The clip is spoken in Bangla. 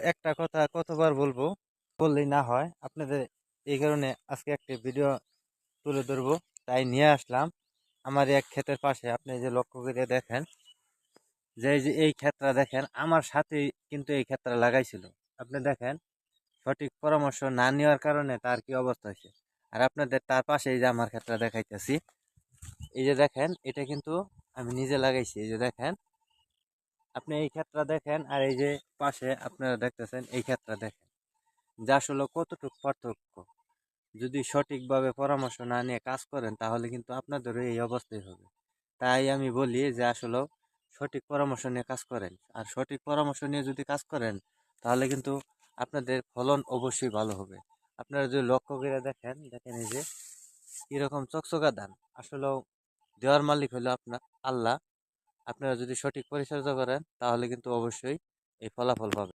একটা কথা কতবার বলবো, বললেই না হয় আপনাদের। এই কারণে আজকে একটা ভিডিও তুলে ধরবো, তাই নিয়ে আসলাম। আমার এক ক্ষেতের পাশে আপনি যে লক্ষ্য করে দেখেন, যে এই যে এই ক্ষেতটা দেখেন, আমার সাথেই কিন্তু এই ক্ষেতটা লাগাইছিল। আপনি দেখেন, সঠিক পরামর্শ না নেওয়ার কারণে তার কি অবস্থা হয়েছে। আর আপনাদের তার পাশে এই যে আমার ক্ষেতটা দেখাইতেছি, এই যে দেখেন, এটা কিন্তু আমি নিজে লাগাইছি। এই যে দেখেন, আপনি এই ক্ষেতটা দেখেন, আর এই যে পাশে আপনারা দেখতেছেন এই ক্ষেতটা দেখেন, যে আসলে কতটুকু পার্থক্য। যদি সঠিকভাবে পরামর্শ না নিয়ে কাজ করেন, তাহলে কিন্তু আপনাদেরও এই অবস্থাই হবে। তাই আমি বলি যে আসলে সঠিক পরামর্শ নিয়ে কাজ করেন। আর সঠিক পরামর্শ নিয়ে যদি কাজ করেন, তাহলে কিন্তু আপনাদের ফলন অবশ্যই ভালো হবে। আপনারা যদি লক্ষ্য করে দেখেন, দেখেন এই যে কিরকম চকচকা ধান। আসলেও দেওয়ার মালিক হলো আপনার আল্লাহ। আপনারা যদি সঠিক পরিচর্যা করেন, তাহলে কিন্তু অবশ্যই এই ফলাফল পাবেন।